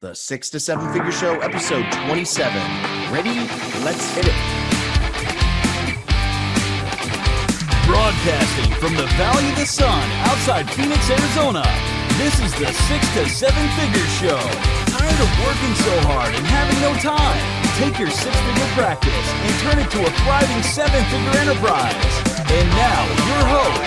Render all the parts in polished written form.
The 6 to 7 Figure Show, episode 27. Ready? Let's hit it. Broadcasting from the Valley of the Sun outside Phoenix, Arizona. This is the 6 to 7 Figure Show. Tired of working so hard and having no time? Take your six-figure practice and turn it to a thriving seven-figure enterprise. And now, your host,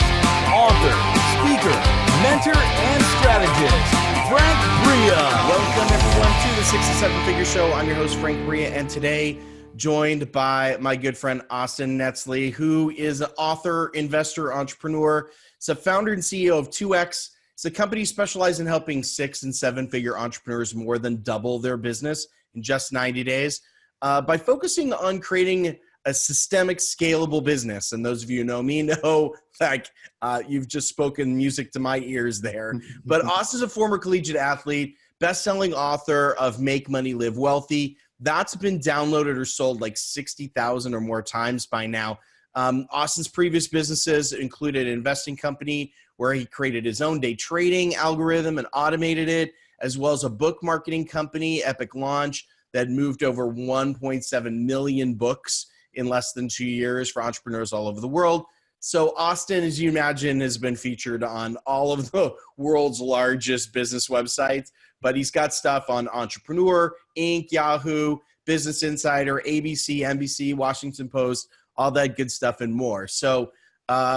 author, speaker, mentor, and strategist, Frank Bria. Welcome, everyone, to the 6 to 7 Figure Show. I'm your host, Frank Bria, and today, joined by my good friend, Austin Netzley, who is an author, investor, entrepreneur. He's a founder and CEO of 2X. It's a company specialized in helping 6 and 7-figure entrepreneurs more than double their business in just 90 days by focusing on creating a systemic, scalable business. And those of you who know me know, like, you've just spoken music to my ears there. But Austin's a former collegiate athlete, best-selling author of Make Money, Live Wealthy. That's been downloaded or sold like 60,000 or more times by now. Austin's previous businesses included an investing company where he created his own day trading algorithm and automated it, as well as a book marketing company, Epic Launch, that moved over 1.7 million books in less than 2 years for entrepreneurs all over the world. So Austin, as you imagine, has been featured on all of the world's largest business websites, but he's got stuff on Entrepreneur, Inc., Yahoo, Business Insider, ABC, NBC, Washington Post, all that good stuff and more. So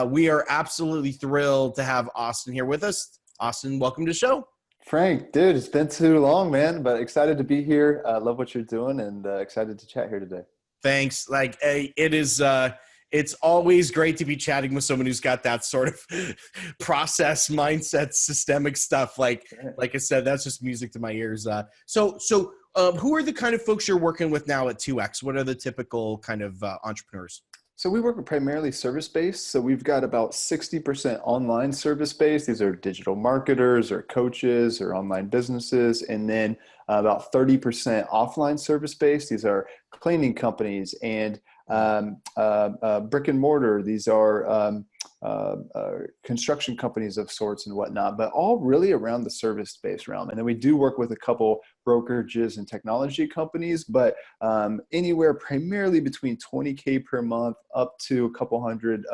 we are absolutely thrilled to have Austin here with us. Austin, welcome to the show. Frank, dude, it's been too long, man, but excited to be here. Love what you're doing and excited to chat here today. Thanks. Like, it is, it's always great to be chatting with someone who's got that sort of process, mindset, systemic stuff. Like I said, that's just music to my ears. So who are the kind of folks you're working with now at 2X? What are the typical kind of entrepreneurs? So we work with primarily service-based. So we've got about 60% online service-based. These are digital marketers or coaches or online businesses. And then about 30% offline service-based. These are cleaning companies and brick and mortar. These are construction companies of sorts and whatnot, but all really around the service-based realm. And then we do work with a couple brokerages and technology companies, but anywhere primarily between 20K per month up to a couple hundred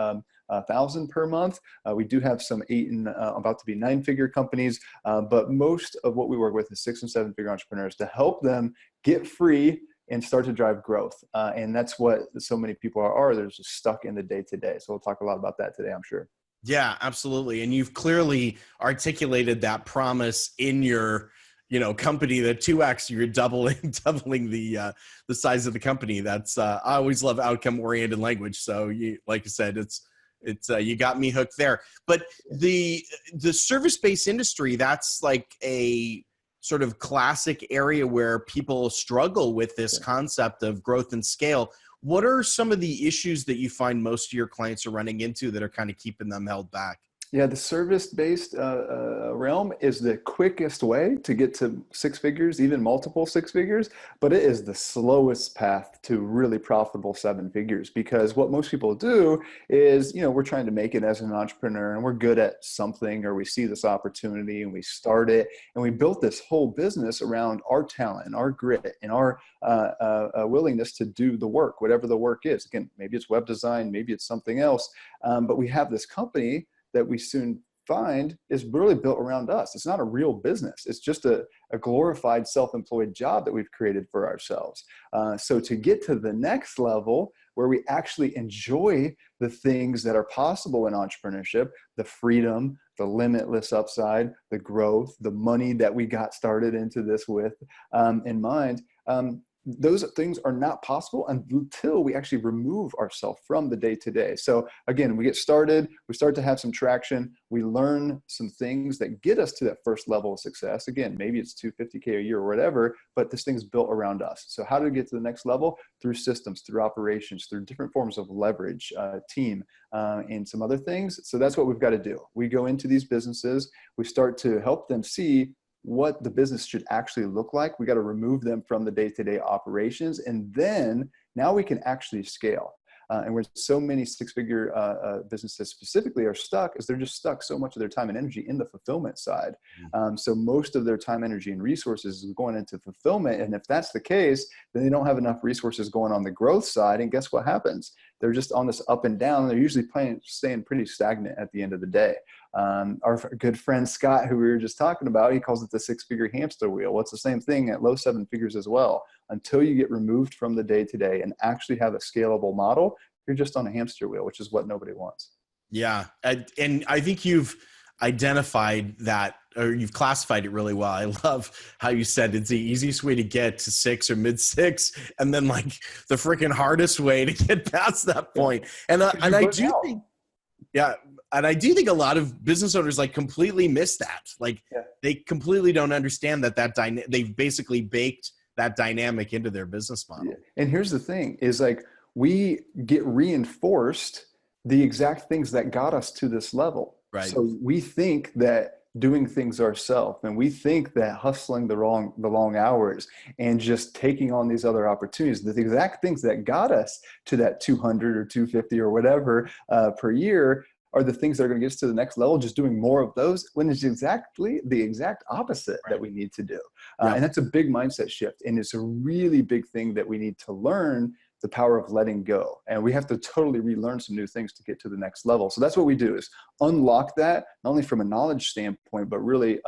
thousand per month. We do have some 8 and about to be 9-figure companies, but most of what we work with is 6 and 7-figure entrepreneurs to help them get free and start to drive growth. And that's what so many people are. They're just stuck in the day-to-day. So we'll talk a lot about that today, I'm sure. Yeah, absolutely. And you've clearly articulated that promise in your, company, the 2X, you're doubling the size of the company. That's, I always love outcome-oriented language. So you, like I said, it's you got me hooked there. But the service-based industry, that's like a sort of classic area where people struggle with this concept of growth and scale. What are some of the issues that you find most of your clients are running into that are kind of keeping them held back? Yeah, the service-based realm is the quickest way to get to 6 figures, even multiple 6 figures, but it is the slowest path to really profitable 7 figures, because what most people do is, we're trying to make it as an entrepreneur and we're good at something, or we see this opportunity and we start it and we built this whole business around our talent and our grit and our willingness to do the work, whatever the work is. Again, maybe it's web design, maybe it's something else, but we have this company that we soon find is really built around us. It's not a real business. It's just a glorified self-employed job that we've created for ourselves. So to get to the next level where we actually enjoy the things that are possible in entrepreneurship, the freedom, the limitless upside, the growth, the money that we got started into this with in mind, those things are not possible until we actually remove ourselves from the day-to-day. So again, we get started, we start to have some traction, we learn some things that get us to that first level of success. Again, maybe it's $250K a year or whatever, but this thing's built around us. So how do we get to the next level? Through systems, through operations, through different forms of leverage, team, and some other things. So that's what we've got to do. We go into these businesses, we start to help them see what the business should actually look like. We got to remove them from the day-to-day operations. And then now we can actually scale. And where so many six-figure businesses specifically are stuck is they're just stuck so much of their time and energy in the fulfillment side. So most of their time, energy, and resources is going into fulfillment. And if that's the case, then they don't have enough resources going on the growth side. And guess what happens? They're just on this up and down. They're usually staying pretty stagnant at the end of the day. Our good friend Scott, who we were just talking about, he calls it the six-figure hamster wheel. Well, it's the same thing at low seven figures as well. Until you get removed from the day-to-day and actually have a scalable model, you're just on a hamster wheel, which is what nobody wants. Yeah. And I think you've identified that, or you've classified it really well. I love how you said it's the easiest way to get to six or mid six, and then like the freaking hardest way to get past that point. And I do think, yeah. And I do think a lot of business owners like completely miss that. Like they completely don't understand that they've basically baked that dynamic into their business model. Yeah. And here's the thing is like, we get reinforced the exact things that got us to this level. Right. So we think that doing things ourselves, and we think that hustling the long hours and just taking on these other opportunities, the exact things that got us to that 200 or 250 or whatever per year, are the things that are going to get us to the next level, just doing more of those, when it's exactly the exact opposite that we need to do. And that's a big mindset shift. And it's a really big thing that we need to learn, the power of letting go. And we have to totally relearn some new things to get to the next level. So that's what we do, is unlock that, not only from a knowledge standpoint, but really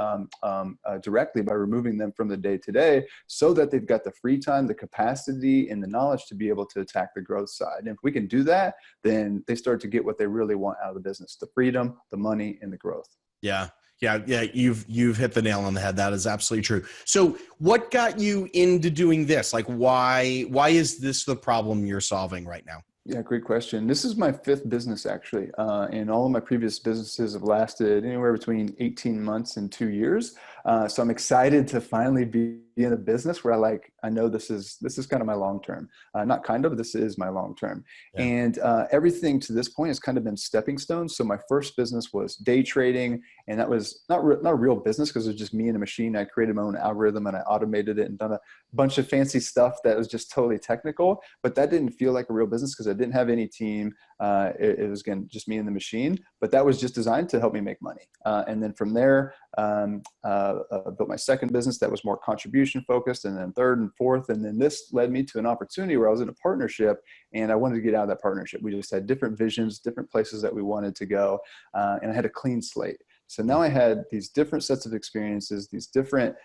directly by removing them from the day-to-day, so that they've got the free time, the capacity, and the knowledge to be able to attack the growth side. And if we can do that, then they start to get what they really want out of the business: the freedom, the money, and the growth. Yeah. Yeah. You've hit the nail on the head. That is absolutely true. So what got you into doing this? Like, why is this the problem you're solving right now? Yeah, great question. This is my fifth business, actually. And all of my previous businesses have lasted anywhere between 18 months and 2 years. So I'm excited to finally be in a business where I know this is kind of my long-term, this is my long-term. Yeah. And everything to this point has kind of been stepping stones. So my first business was day trading, and that was not a real business, because it was just me and a machine. I created my own algorithm and I automated it and done a bunch of fancy stuff that was just totally technical, but that didn't feel like a real business because I didn't have any team. It was, again, just me and the machine, but that was just designed to help me make money. And then from there, built my second business that was more contribution focused, and then third and fourth. And then this led me to an opportunity where I was in a partnership, and I wanted to get out of that partnership. We just had different visions, different places that we wanted to go. And I had a clean slate. So now I had these different sets of experiences, these different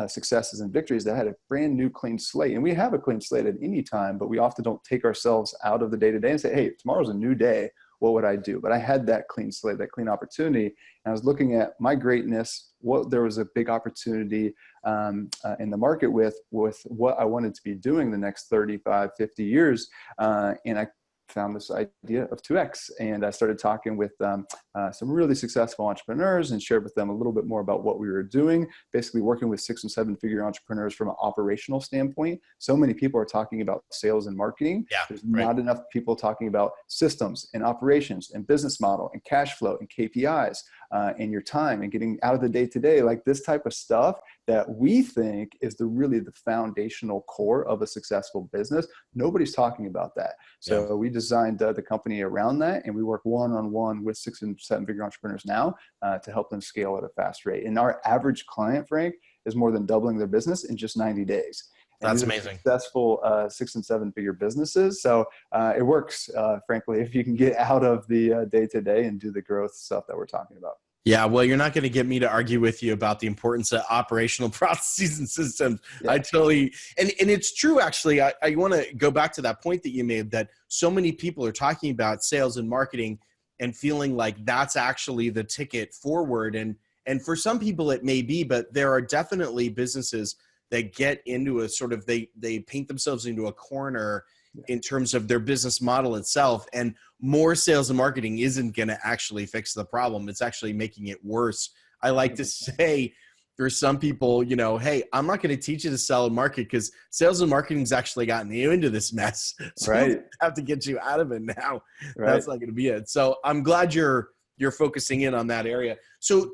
successes and victories, that had a brand new clean slate. And we have a clean slate at any time, but we often don't take ourselves out of the day-to-day and say, hey, tomorrow's a new day. What would I do? But I had that clean slate, that clean opportunity. And I was looking at my greatness, what there was a big opportunity in the market with what I wanted to be doing the next 35, 50 years. And I found this idea of 2X, and I started talking with some really successful entrepreneurs and shared with them a little bit more about what we were doing, basically working with 6 and 7 figure entrepreneurs from an operational standpoint. So many people are talking about sales and marketing. Yeah, there's not enough people talking about systems and operations and business model and cash flow and KPIs and your time and getting out of the day-to-day, like this type of stuff that we think is really the foundational core of a successful business. Nobody's talking about that. So we designed the company around that, and we work one-on-one with 6 and 7 figure entrepreneurs now to help them scale at a fast rate. And our average client, Frank, is more than doubling their business in just 90 days. And that's amazing. Successful 6 and 7 figure businesses. So it works, frankly, if you can get out of the day-to-day and do the growth stuff that we're talking about. Yeah, well, you're not going to get me to argue with you about the importance of operational processes and systems. Yeah. I totally, and it's true, actually. I want to go back to that point that you made, that so many people are talking about sales and marketing and feeling like that's actually the ticket forward. And for some people it may be, but there are definitely businesses that get into a sort of, they paint themselves into a corner in terms of their business model itself. And more sales and marketing isn't going to actually fix the problem. It's actually making it worse. I like to say, for some people, hey, I'm not going to teach you to sell and market, because sales and marketing's actually gotten you into this mess. So I have to get you out of it now. Right. That's not going to be it. So I'm glad you're focusing in on that area. So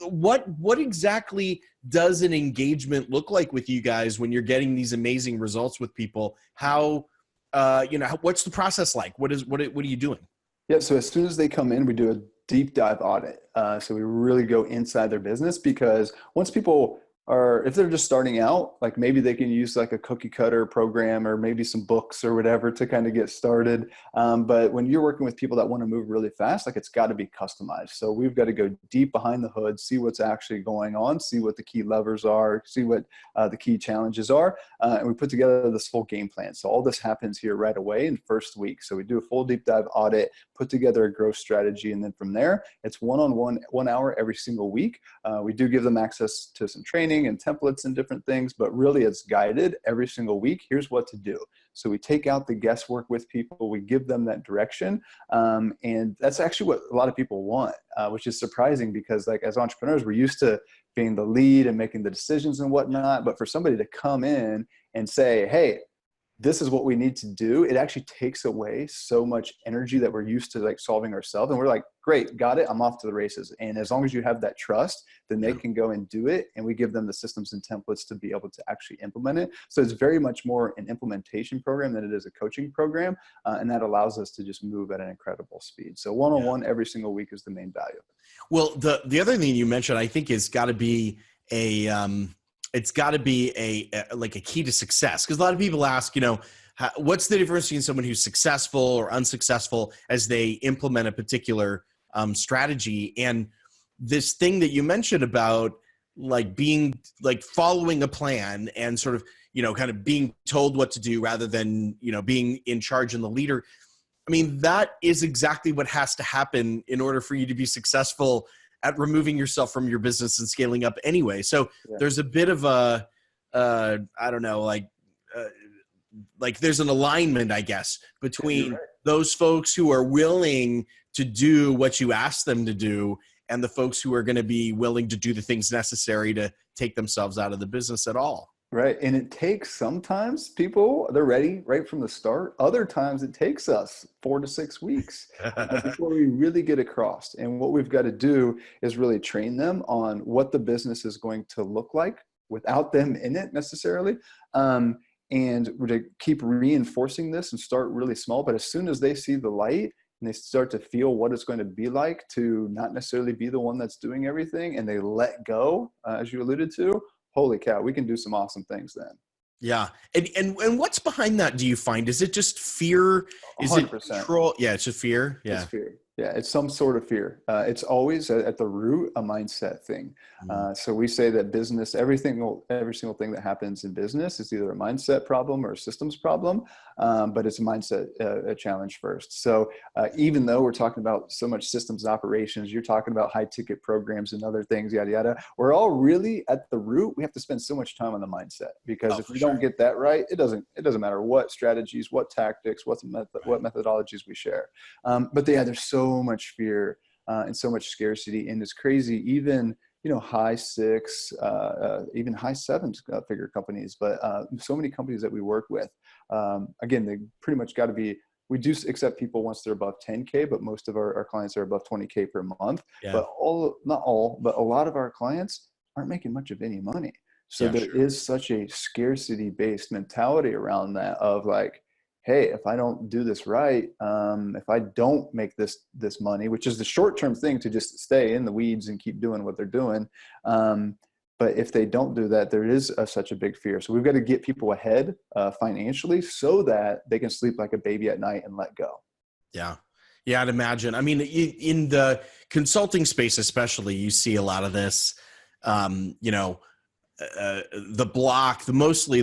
what exactly does an engagement look like with you guys when you're getting these amazing results with people? How what's the process like? What are you doing? Yeah. So as soon as they come in, we do a deep dive audit. So we really go inside their business, because once people are, if they're just starting out, like maybe they can use like a cookie cutter program or maybe some books or whatever to kind of get started. But when you're working with people that want to move really fast, like it's got to be customized. So we've got to go deep behind the hood, see what's actually going on, see what the key levers are, see what the key challenges are. And we put together this full game plan. So all this happens here right away in first week. So we do a full deep dive audit, put together a growth strategy. And then from there, it's one-on-one, 1 hour every single week. We do give them access to some training and templates and different things, but really it's guided every single week. Here's what to do. So we take out the guesswork with people, we give them that direction. And that's actually what a lot of people want, which is surprising, because like as entrepreneurs, we're used to being the lead and making the decisions and whatnot. But for somebody to come in and say, hey, this is what we need to do, it actually takes away so much energy that we're used to like solving ourselves. And we're like, great, got it, I'm off to the races. And as long as you have that trust, then they can go and do it. And we give them the systems and templates to be able to actually implement it. So it's very much more an implementation program than it is a coaching program. And that allows us to just move at an incredible speed. So one-on-one every single week is the main value. Well, the other thing you mentioned, I think, is got to be it's got to be a key to success. Because a lot of people ask, what's the difference between someone who's successful or unsuccessful as they implement a particular strategy? And this thing that you mentioned about like being like following a plan and sort of, kind of being told what to do rather than, being in charge and the leader. I mean, that is exactly what has to happen in order for you to be successful at removing yourself from your business and scaling up anyway. So there's a bit of a, I don't know, like there's an alignment, I guess, between those folks who are willing to do what you ask them to do and the folks who are going to be willing to do the things necessary to take themselves out of the business at all. Right. And it takes sometimes people, they're ready right from the start. Other times it takes us 4 to 6 weeks before we really get across. And what we've got to do is really train them on what the business is going to look like without them in it necessarily. And we're to keep reinforcing this and start really small. But as soon as they see the light and they start to feel what it's going to be like to not necessarily be the one that's doing everything, and they let go, as you alluded to, holy cow, we can do some awesome things then. Yeah. And what's behind that, do you find? Is it just fear? Is 100%. it control? Yeah, it's just fear. Yeah. It's fear. Yeah, it's some sort of fear. It's always at the root a mindset thing. So we say that business, every single thing that happens in business is either a mindset problem or a systems problem, but it's a mindset a challenge first. So even though we're talking about so much systems and operations, you're talking about high ticket programs and other things, yada, yada, we're all really at the root. We have to spend so much time on the mindset, because if we don't get that right, it doesn't matter what strategies, what tactics, what methodologies we share. But there's so much fear and so much scarcity, and it's crazy. Even high 6, even high 7 figure companies, but so many companies that we work with, again, they pretty much got to be. We do accept people once they're above 10K, but most of our clients are above 20K per month. Yeah. But not all, but a lot of our clients aren't making much of any money. So there is such a scarcity based mentality around that of like, hey, if I don't do this right, if I don't make this money, which is the short-term thing to just stay in the weeds and keep doing what they're doing. But if they don't do that, there is such a big fear. So we've got to get people ahead financially so that they can sleep like a baby at night and let go. Yeah. Yeah, I'd imagine. I mean, in the consulting space especially, you see a lot of this, mostly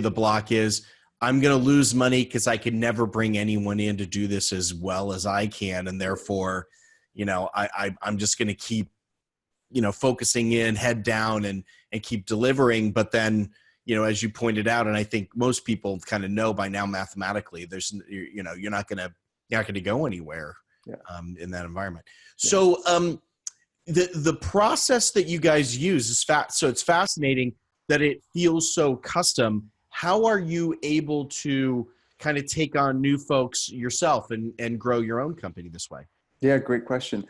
the block is, I'm going to lose money because I can never bring anyone in to do this as well as I can. And therefore, I'm just going to keep, focusing in, head down and keep delivering. But then, as you pointed out, and I think most people kind of know by now mathematically, you're not going to go anywhere in that environment. Yeah. So the process that you guys use is so it's fascinating that it feels so custom. How are you able to kind of take on new folks yourself and grow your own company this way? Yeah, great question.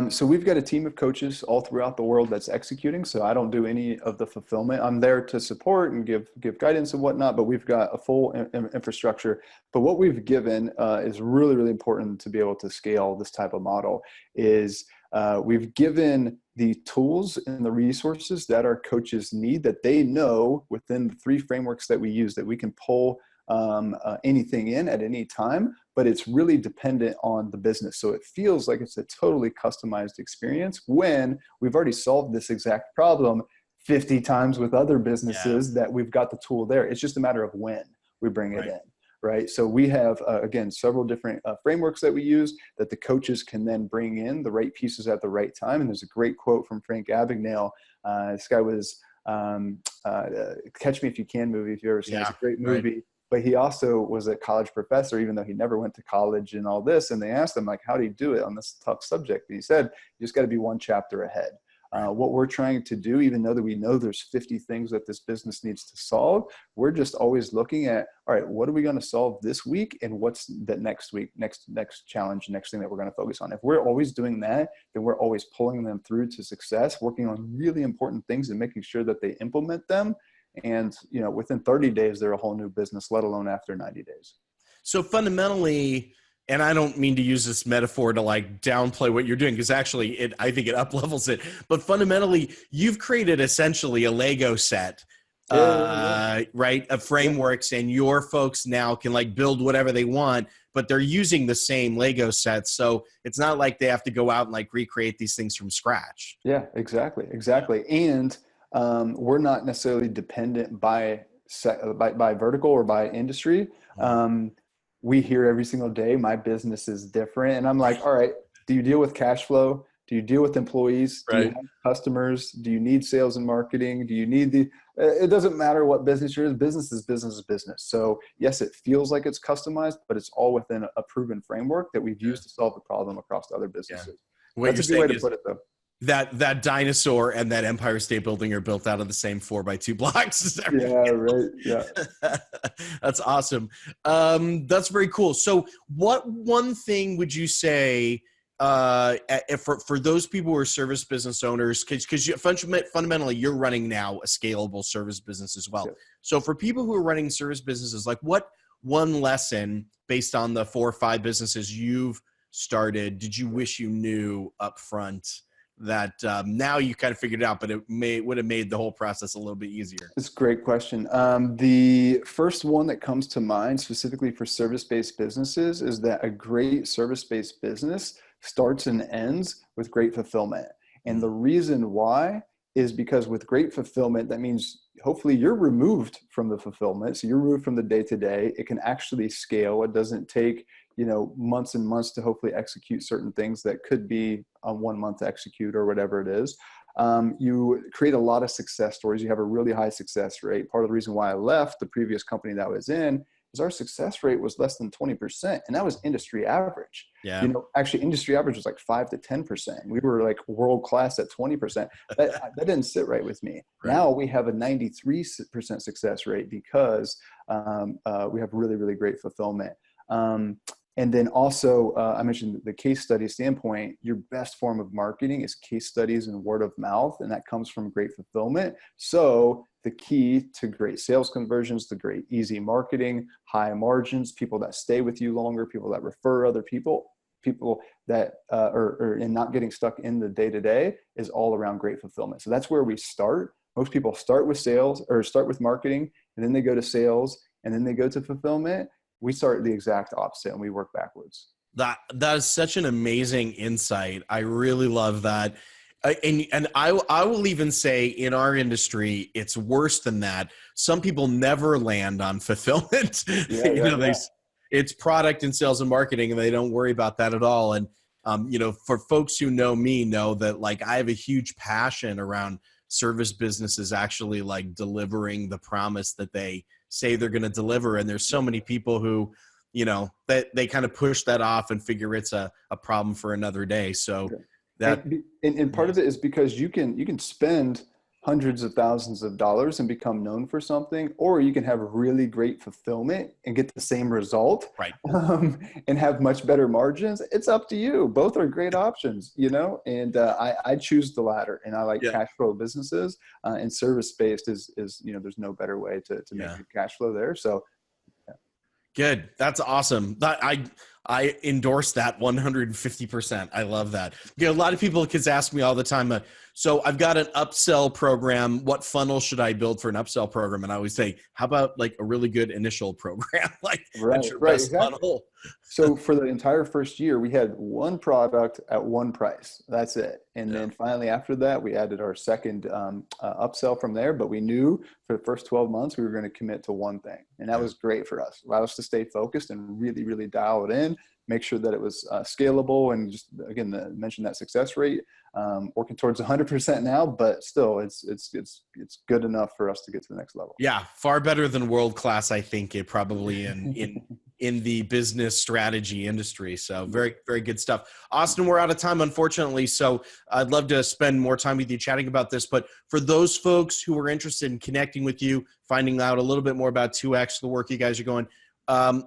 So we've got a team of coaches all throughout the world that's executing. So I don't do any of the fulfillment. I'm there to support and give guidance and whatnot, but we've got a full infrastructure. But what we've given is really, really important to be able to scale this type of model is we've given the tools and the resources that our coaches need that they know within the 3 frameworks that we use that we can pull anything in at any time, but it's really dependent on the business. So it feels like it's a totally customized experience when we've already solved this exact problem 50 times with other businesses that we've got the tool there. It's just a matter of when we bring it in. Right. So we have, again, several different frameworks that we use that the coaches can then bring in the right pieces at the right time. And there's a great quote from Frank Abagnale. This guy was Catch Me If You Can movie, if you've ever seen it. It's a great movie. Right. But he also was a college professor, even though he never went to college and all this. And they asked him, like, how do you do it on this tough subject? And he said, you just got to be one chapter ahead. What we're trying to do, even though that we know there's 50 things that this business needs to solve, we're just always looking at, all right, what are we going to solve this week? And what's the next week, next challenge, next thing that we're going to focus on? If we're always doing that, then we're always pulling them through to success, working on really important things and making sure that they implement them. And, you know, within 30 days, they're a whole new business, let alone after 90 days. So fundamentally, and I don't mean to use this metaphor to like downplay what you're doing, because actually I think it up levels it, but fundamentally you've created essentially a Lego set, right, of frameworks, and your folks now can like build whatever they want, but they're using the same Lego sets. So it's not like they have to go out and like recreate these things from scratch. Yeah, exactly. And we're not necessarily dependent by vertical or by industry. We hear every single day, my business is different. And I'm like, all right, do you deal with cash flow? Do you deal with employees? Do you have customers? Do you need sales and marketing? Do you need it doesn't matter what business you're in. Business is business is business. So yes, it feels like it's customized, but it's all within a proven framework that we've used to solve the problem across other businesses. That's a good way to put it, though. That dinosaur and that Empire State Building are built out of the same 4x2 blocks. Yeah, right. Yeah. That's awesome. That's very cool. So what one thing would you say for those people who are service business owners, because fundamentally you're running now a scalable service business as well. Yeah. So for people who are running service businesses, like what one lesson based on the 4 or 5 businesses you've started did you wish you knew up front that now you kind of figured it out, but it would have made the whole process a little bit easier? It's a great question. The first one that comes to mind specifically for service-based businesses is that a great service-based business starts and ends with great fulfillment. And the reason why is because with great fulfillment, that means hopefully you're removed from the fulfillment. So you're removed from the day-to-day. It can actually scale. It doesn't take, months and months to hopefully execute certain things that could be 1 month to execute or whatever it is. You create a lot of success stories. You have a really high success rate. Part of the reason why I left the previous company that I was in is our success rate was less than 20%. And that was industry average. Yeah. Actually industry average was like 5 to 10%. We were like world-class at 20%. That didn't sit right with me. Right. Now we have a 93% success rate because we have really, really great fulfillment. And then also, I mentioned the case study standpoint, your best form of marketing is case studies and word of mouth, and that comes from great fulfillment. So the key to great sales conversions, the great easy marketing, high margins, people that stay with you longer, people that refer other people that are not getting stuck in the day-to-day is all around great fulfillment. So that's where we start. Most people start with sales or start with marketing, and then they go to sales, and then they go to fulfillment. We start the exact opposite and we work backwards. That is such an amazing insight. I really love that. And I will even say in our industry, it's worse than that. Some people never land on fulfillment. It's product and sales and marketing, and they don't worry about that at all. And, for folks who know me know that like I have a huge passion around service businesses actually like delivering the promise that they say they're going to deliver. And there's so many people who, that they kind of push that off and figure it's a problem for another day. So and part of it is because you can spend hundreds of thousands of dollars and become known for something, or you can have really great fulfillment and get the same result, Right. and have much better margins. It's up to you. Both are great options, and I choose the latter, and I like cash flow businesses, and service-based is, there's no better way to make good cash flow there. So good. That's awesome. I endorse that 150%. I love that. A lot of people kids ask me all the time, so I've got an upsell program. What funnel should I build for an upsell program? And I always say, how about like a really good initial program? That's your best funnel. So for the entire first year, we had one product at one price. That's it. And then finally after that, we added our second upsell from there. But we knew for the first 12 months, we were going to commit to one thing. And that was great for us. Allowed us to stay focused and really, really dial it in, make sure that it was scalable, and just, again, mention that success rate, working towards 100% now, but still it's good enough for us to get to the next level. Yeah. Far better than world-class, I think, it probably in the business strategy industry. So very, very good stuff. Austin, we're out of time, unfortunately. So I'd love to spend more time with you chatting about this, but for those folks who are interested in connecting with you, finding out a little bit more about 2X, the work you guys are going,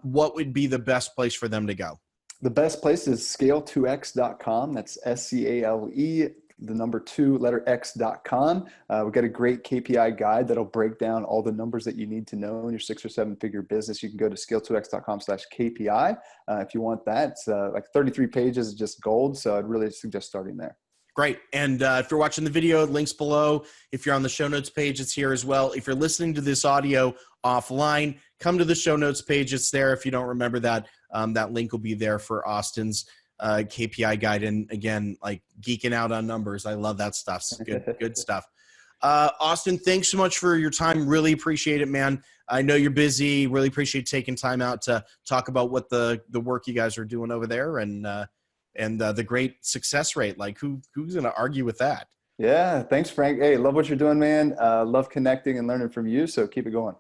what would be the best place for them to go? The best place is scale2x.com. That's SCALE, the number 2, letter X.com. We've got a great KPI guide that'll break down all the numbers that you need to know in your 6 or 7 figure business. You can go to scale2x.com/KPI if you want that. It's like 33 pages, just gold. So I'd really suggest starting there. Great. And if you're watching the video, links below. If you're on the show notes page, it's here as well. If you're listening to this audio offline, come to the show notes page. It's there. If you don't remember that, that link will be there for Austin's KPI guide. And again, like geeking out on numbers. I love that stuff. So good stuff. Austin, thanks so much for your time. Really appreciate it, man. I know you're busy. Really appreciate taking time out to talk about what the work you guys are doing over there, and the great success rate. Like who's going to argue with that? Yeah. Thanks, Frank. Hey, love what you're doing, man. Love connecting and learning from you. So keep it going.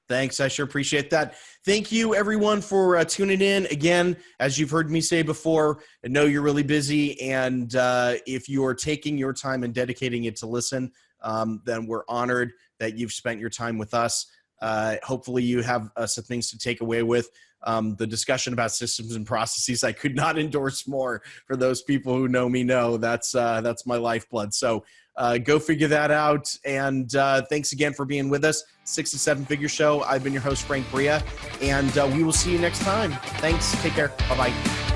Thanks. I sure appreciate that. Thank you, everyone, for tuning in. Again, as you've heard me say before, I know you're really busy, and if you're taking your time and dedicating it to listen, then we're honored that you've spent your time with us. Hopefully you have some things to take away with. The discussion about systems and processes, I could not endorse more. For those people who know me know that's my lifeblood. So go figure that out. And thanks again for being with us. 6 to 7 Figure Show. I've been your host, Frank Bria, and we will see you next time. Thanks. Take care. Bye-bye.